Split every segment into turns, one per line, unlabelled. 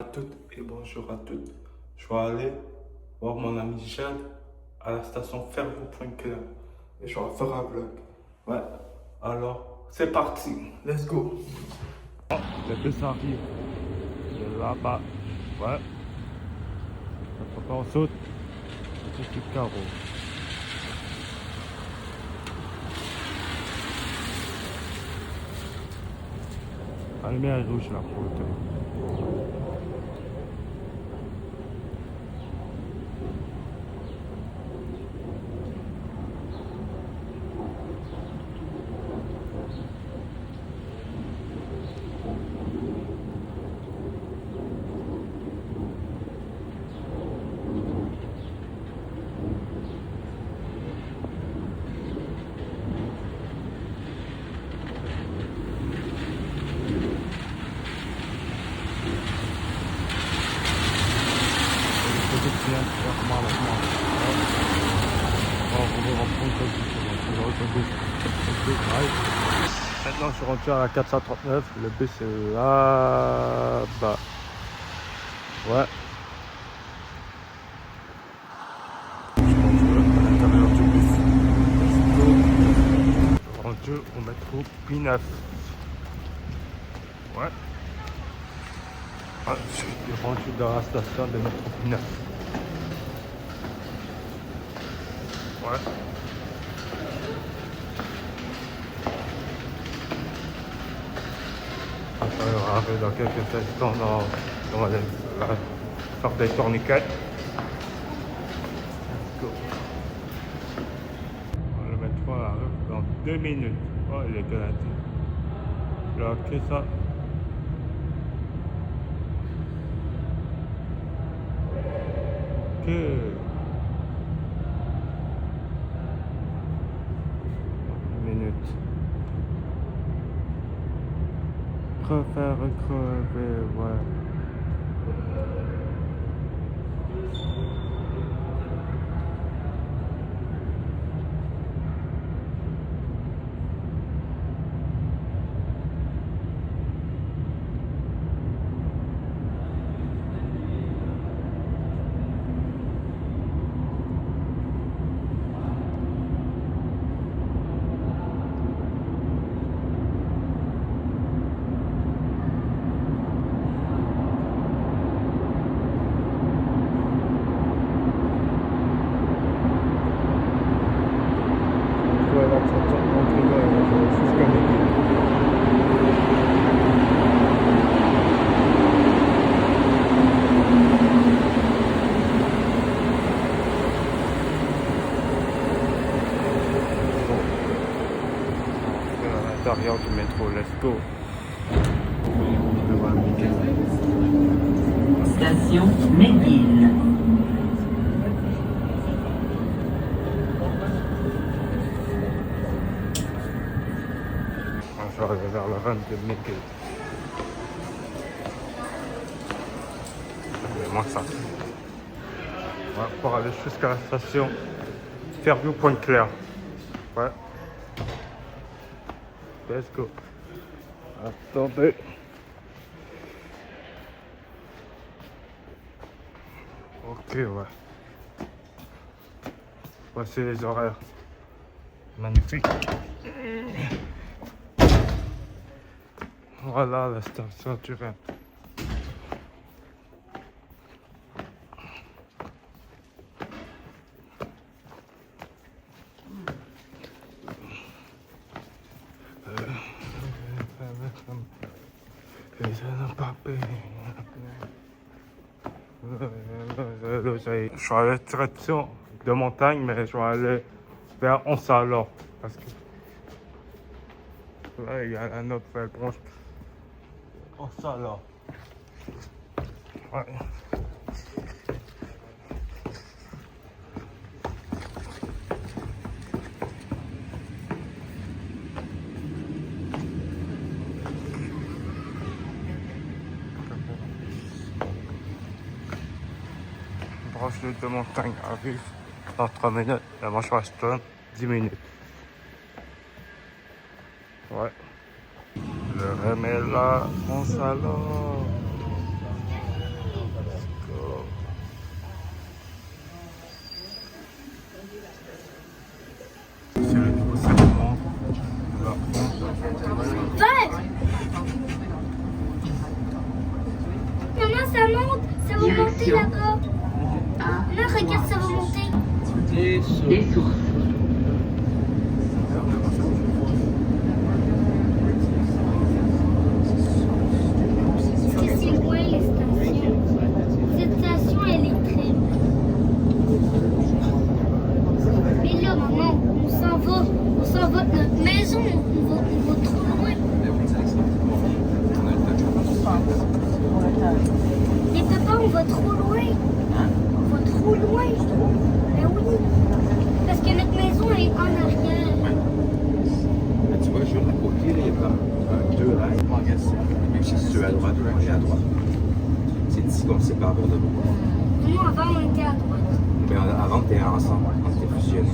À toutes et bonjour à toutes. Je vais aller voir mon ami Jade à la station Fervo-Pointe-Claire et je vais faire un vlog. Ouais, alors c'est parti, let's go. Le bus arrive de là-bas. Ouais, faut pas on saute. C'est tout carreau. La lumière est rouge là pour le temps. Maintenant je suis rentré à la 439, le bus est là-bas. Ouais. Je suis rentré à l'intérieur du bus. Rendu au métro P9. Ouais. Je suis rendu dans la station de métro P9. Ouais. On va arriver dans quelques instants dans la faire des tourniquets. Le métro arrive dans 2 minutes. Oh, il est gâté. Là, qu'est-ce ça? Ok. Minute. Refaire crever, ouais. L'intérieur du métro, let's go.
Station McGill.
Je vais arriver vers la run de McGill. Mais moi ça. Ouais, pour aller jusqu'à la station Fairview-Pointe-Claire. Ouais. Let's go. Attendez. Ok, ouais. Voici les horaires. Magnifique. Voilà la station du Rhin. Je suis allé direction de montagne, mais je vais aller vers Onsalor. Parce que là, il y a la nouvelle branche. Onsalor. Ouais. Branche de montagne arrive dans 3 minutes. La branche reste 10 minutes. Ouais. Le remets là, Onsalor.
ça monte. Ça va monter là-bas. Là, regarde, ça va monter.
Des sources.
Parce que c'est loin les stations. Cette station, elle est très loin. Mais là, maman, on s'en va. On s'en va de notre maison. On va trop loin. Mais papa, on va trop loin. On va trop loin. Ben oui. Parce que notre maison est en arrière.
Là, tu vois, juste à côté, là, il y a comme deux rails. Même si tu es à droite, moi j'ai à droite. C'est ici qu'on se sépare pour de bon.
Nous, avant, on était à droite.
Mais avant, t'es ensemble, on était fusionnés.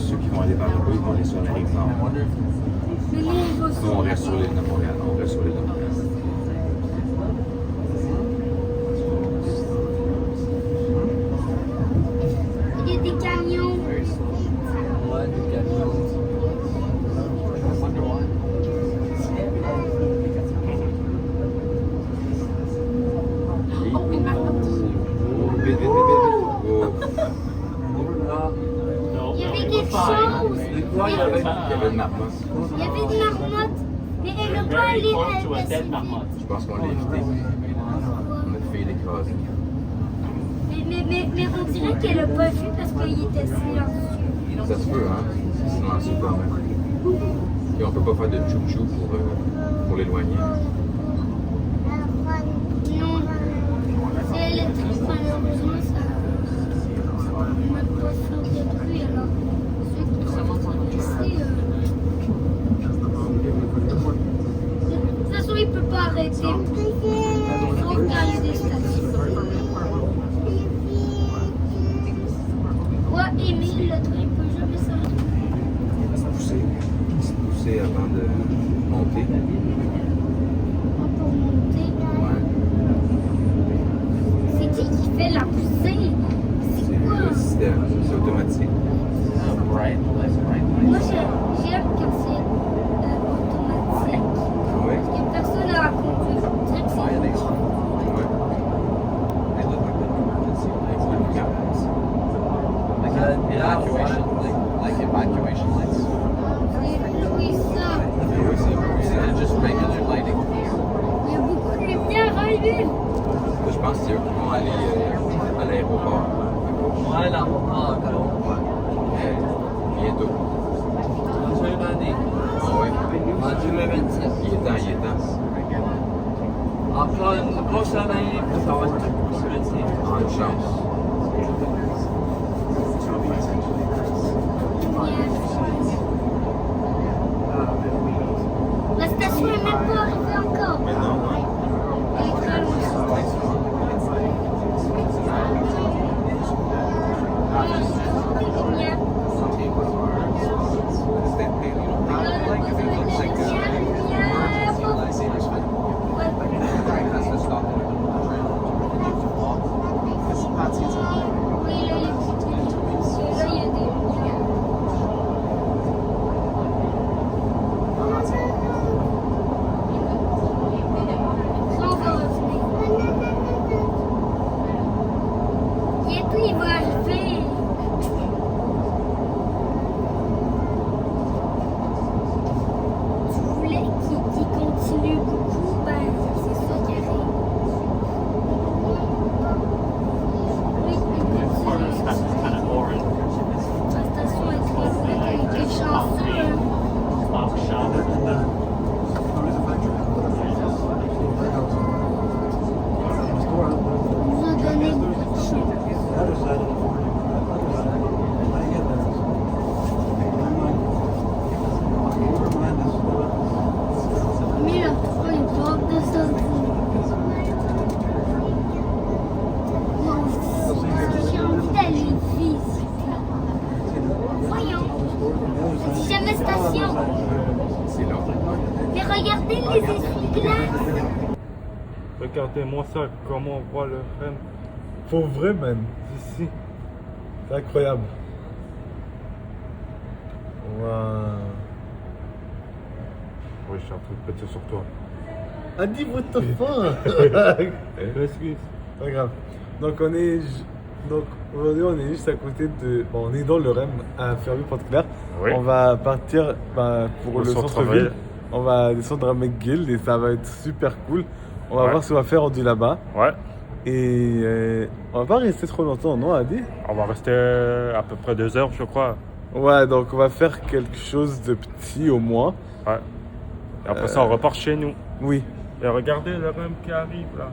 Ceux qui vont aller vers le haut, ils vont aller sur la rive nord.
Mais nous, on va
Nous, on reste sur l'île de Montréal. On reste sur l'île de Montréal.
Il y a des camions.
Vite, vite, vite, vite. Oh.
Il y avait quelque chose.
Il y avait une marmotte.
Il y avait une marmotte. Mais elle n'a pas allé à la
Je pense qu'on l'a évité. On a fait l'écraser.
mais on dirait qu'elle n'a pas vu parce qu'il était silencieux.
Ça se peut, hein? C'est silencieux quand même. Et on peut pas faire de chou-chou pour l'éloigner.
Non. C'est électrique, malheureusement, ça n'a pas fait de bruit. Alors, ceux qui sont intéressés, de toute façon, il ne peut pas arrêter. Il faut regarder des stations. Ouais, Émile, le train ne peut jamais s'arrêter.
Se pousser avant de monter.
Pour monter.
Ouais.
C'est qui fait la poussée? C'est
C'est
quoi?
le système, c'est automatique.
Moi, j'aime quand c'est automatique.
Ah ouais?
Il n'y a personne à la conduire. On dirait que c'est
Ouais.
oui, ça.
Oui, c'est
Il y a beaucoup de lumière à l'huile.
je pense que c'est eux qui vont aller à l'aéroport. Bientôt. Ah ouais. Il est temps, il est temps.
Encore une grosse année, ça va être possibilité.
Ah, une chance.
La station n'est même pas arrivée encore.
Mais non, hein?
Elle est très loin. Des lumières. Oui, là, il y a des lumières. Ça, on va revenir. Bientôt, il va arriver. Tu voulais qu'il continue beaucoup, ben c'est ça qui arrive. Oui, il continue. La station est très loin. Il est chanceux. Il nous a donné beaucoup de chance. Mais là, pourquoi il parle de ça? J'ai envie d'aller visiter. Voyons. C'est jamais station.
C'est long.
Mais regardez les essuie-glaces.
Regardez-moi ça, comment on voit le Rennes. Pour vrai, man, ici. C'est incroyable. Waouh. Oui, je suis un peu petit sur toi.
Adi, what the fuck? Pas grave. Donc aujourd'hui on est juste à côté de. Bon, on est dans le REM à Fermé-Port-Claire.
Oui.
On va partir pour
Au
le
centre-ville.
centre-ville. On va descendre à McGill et ça va être super cool. On va
Ouais.
voir ce qu'on va faire rendu là-bas.
Ouais,
Et on va pas rester trop longtemps, non, Adi?
on va rester à peu près 2 heures, je crois.
Ouais, donc on va faire quelque chose de petit au moins.
Ouais. Et après ça, on repart chez nous.
Oui.
Et regardez le REM qui arrive là.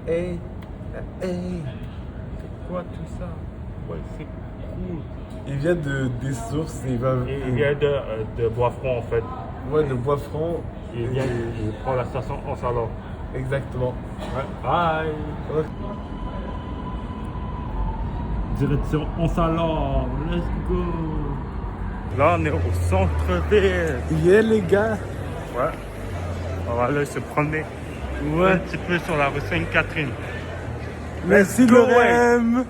Hey.
Quoi tout ça? Ouais, c'est cool.
Il vient des sources et il va.
Il vient de Boisfranc en fait.
Ouais, de Boisfranc.
Il vient, il prend la station en salon.
Exactement.
Ouais. Bye.
Ouais.
Direction en salon. Let's go. Là, on est au centre-ville.
Yeah, les gars.
Ouais. On va aller se promener un petit peu sur la rue Sainte-Catherine.
Merci,
go,
le
ouais.
REM.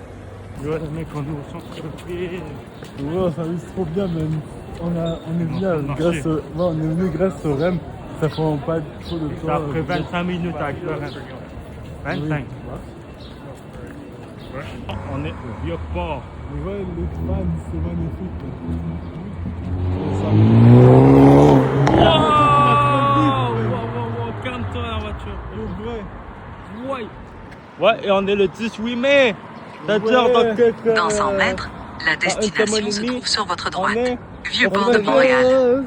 Ouais, mec, on est au centre-ville.
Ouais, ça vise trop bien, même. On est venu
On a
grâce au, ouais, on est venu grâce au REM. Ça prend pas trop de temps.
Ça a pris 25 minutes avec le REM. 25.
Oui.
Ouais. On est au Vieux-Port.
Mais ouais, les fans, c'est magnifique.
Calme-toi la voiture. Ouais, et on est le 18 mai. C'est-à-dire
Ouais.
dans quelques...
Dans 100 mètres, la destination
semaine et
se
demie,
trouve sur votre
on
droite.
est-
Vieux-Port de Montréal.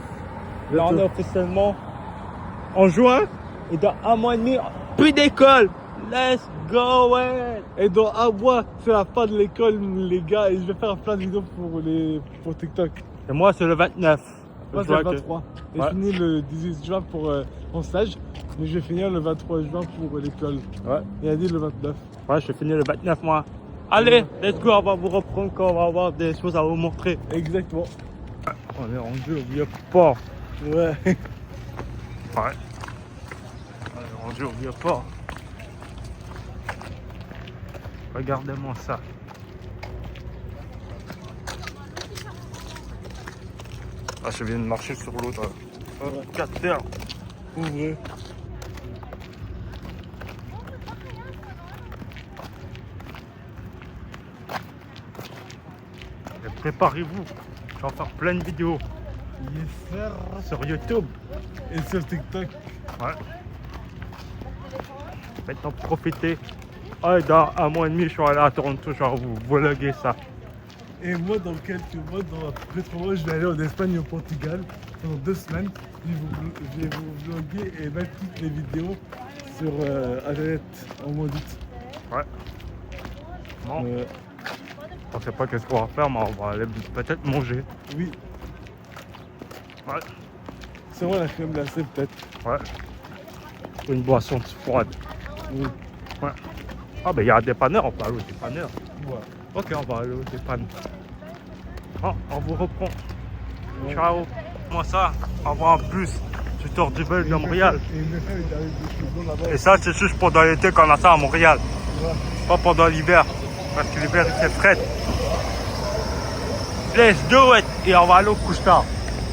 Là, on est officiellement en juin. Et dans un mois et demi, plus d'école. Let's go, ouais.
Et dans un mois, c'est la fin de l'école, les gars. Et je vais faire plein de vidéos pour TikTok.
Et moi, c'est le 29.
Moi,
Je
c'est le
vois que-
23. Et
Ouais.
je finis le 18 juin pour mon stage. Mais je vais finir le 23 juin pour l'école.
Ouais.
Il a dit le 29.
Ouais, je vais finir le 29 mois. Allez, let's go, on va vous reprendre quand on va avoir des choses à vous montrer.
Exactement.
On est rendu au Vieux-Port.
Ouais.
Ouais. On est rendu au Vieux-Port. Regardez-moi ça. Ah, je viens de marcher sur l'eau. 4 heures.
Ouais.
Et préparez-vous. Je vais en faire plein de vidéos
Yes, sir.
sur YouTube.
Et sur TikTok.
Ouais. Maintenant, profitez. Ah, et dans un mois et demi, je suis allé à Toronto. Je vais vous vloguer ça.
Et moi, dans quelques mois, dans à peu près 3 mois, je vais aller en Espagne et au Portugal pendant 2 semaines. Je vais vous vlogger et mettre toutes les vidéos sur Internet en mois d'août.
Ouais. Bon, on sait pas qu'est-ce qu'on va faire, mais on va aller peut-être manger.
Oui,
Ouais.
c'est moi la crème glacée peut-être.
Ouais. Une boisson froide.
Oui.
Ouais. Ah, ben il y a un dépanneur, on peut aller au dépanneur.
Ouais.
Ok, on va aller au dépanneur. Oh, on vous reprend.
Ouais.
Ciao. Moi ça, on va en bus du Tour du Bel de Montréal.
Et mes frères, ils arrivent de Chicago là-bas.
Et ça, c'est juste pendant l'été qu'on a ça à Montréal.
Ouais.
Pas pendant l'hiver. Parce que l'hiver, il fait frais. Let's do it. Et on va aller au couche-tard.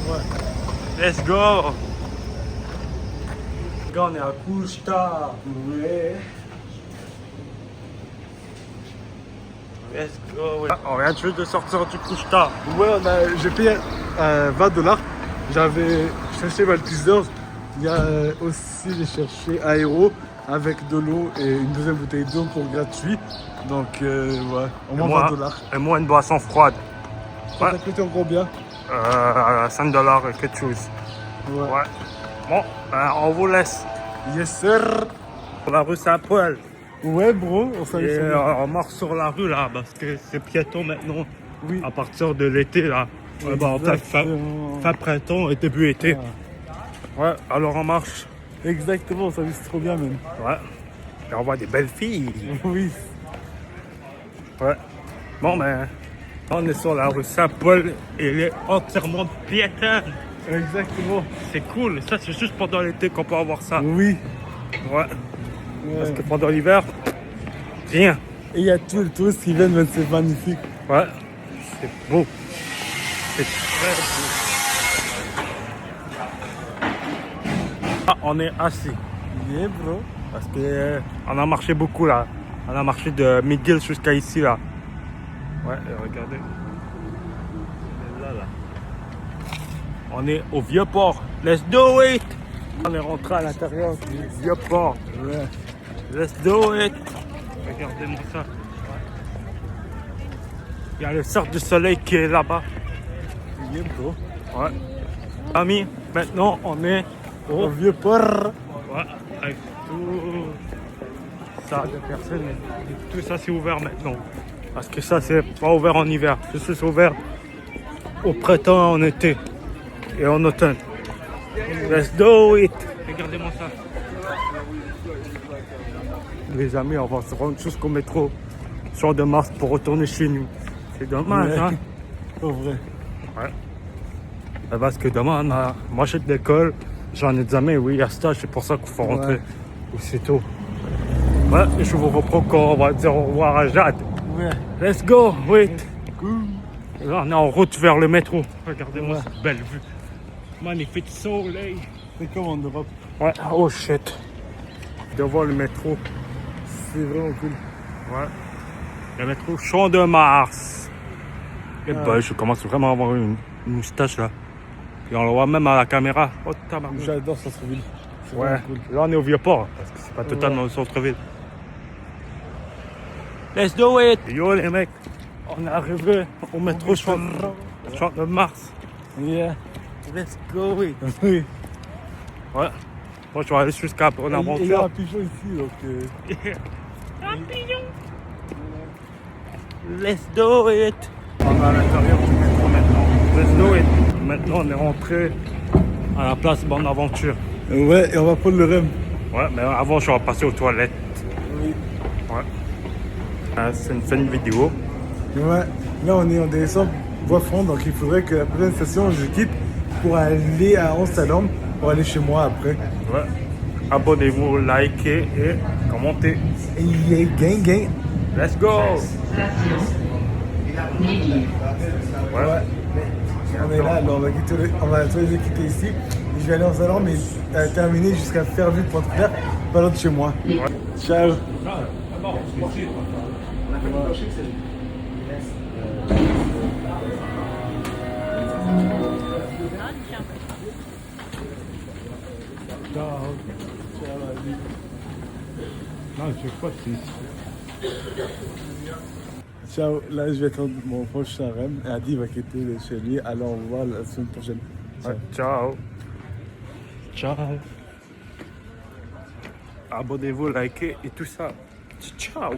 Ouais.
Let's go. Les gars, on est à couche-tard.
Ouais.
Let's go. On vient juste de sortir du couche-tard.
Ouais, j'ai payé $20. J'avais cherché Maltesers. Il y a aussi, j'ai cherché Aéro avec de l'eau et une deuxième bouteille d'eau pour gratuit. Donc, ouais, au moins $20.
Et moi, une boisson froide.
Ça t'a coûté encore bien?
$5 et quelque chose.
Ouais.
Ouais. Bon, ben, on vous laisse.
Yes, sir.
Sur la rue Saint-Paul.
Ouais, bro, on s'en
Et
est
on marche sur la rue là, parce que c'est piéton maintenant.
Oui.
À partir de l'été là. Ouais, bah, en fait, fin printemps et début été. Ouais, alors on marche.
Exactement, ça vise trop bien, même.
Ouais. Et on voit des belles filles.
Oui.
Ouais. Bon, ben, on est sur la rue Saint-Paul et elle est entièrement piétonne.
Exactement.
C'est cool. Ça, c'est juste pendant l'été qu'on peut avoir ça.
Oui.
Ouais. Parce que pendant l'hiver, rien.
Et il y a tous les touristes qui viennent, mais c'est magnifique.
Ouais. C'est beau. C'est très beau. Ah, on est assis.
Yeah, bro.
Parce que on a marché beaucoup là. On a marché de McGill jusqu'à ici là. Ouais, et regardez. Là. On est au Vieux-Port. Let's do it! On est rentré à l'intérieur du Vieux-Port.
Ouais.
Let's do it! Regardez-moi ça. Il y a le cercle du soleil qui est là-bas.
Yeah, bro.
Ouais. Amis, maintenant on est
Au Vieux-Port.
ouais, avec tout ça de personnes. Et tout ça c'est ouvert maintenant. Parce que ça c'est pas ouvert en hiver. Tout ça c'est ouvert au printemps, en été et en automne. Let's do it! Regardez-moi ça. Les amis, on va se rendre jusqu'au métro Champ de Mars pour retourner chez nous. C'est dommage,
Ouais.
hein?
Au vrai.
Ouais. Parce que demain, moi j'ai de l'école, j'ai un examen, oui, il y a stage, c'est pour ça qu'il faut rentrer
Ouais.
aussitôt. Ouais, et je vous reprends quand on va dire au revoir à Jade.
Ouais.
Let's go, wait. Là, on est en route vers le métro. Regardez-moi
Ouais.
cette belle vue. Magnifique soleil.
C'est comme en Europe.
Ouais, oh shit. Devant le métro.
C'est vraiment cool.
Ouais. Le métro Champ de Mars. Et bah, je commence vraiment à avoir une moustache là. Et on le voit même à la caméra. Oh, tabarnak.
J'adore centre-ville. C'est
Ouais,
vraiment cool.
là on est au Vieux-Port, parce que c'est pas totalement au centre-ville. Let's do it! Yo les mecs, on est arrivé au métro Champ de Mars.
Yeah.
Let's go it!
Oui.
Ouais, moi je vais aller jusqu'à
Il y a un
Bonaventure.
pigeon ici, donc...
Let's do it! On est à l'intérieur du métro maintenant. Let's do it! Maintenant on est rentré à la place Bonaventure.
Ouais, et on va prendre le REM.
Ouais, mais avant je vais passer aux toilettes.
Oui.
Ouais. C'est une fin de vidéo.
Ouais. Là, on est en descend voie franc, donc il faudrait que la prochaine station, je quitte pour aller à Ansalom, pour aller chez moi après.
Ouais. Abonnez-vous, likez et commentez.
Et il est gang.
Let's go!
Ouais. On est là, alors on va tous les deux quitter ici. Et je vais aller en salon, mais terminer jusqu'à Fairview Pointe-Claire, pas loin de chez moi. Ciao.
Non, je sais pas si.
Ciao, là je vais attendre mon prochain REM. Adi va quitter de chez lui, alors on va voir la semaine prochaine.
Ouais, ciao. Ciao. Abonnez-vous, likez et tout ça. Ciao.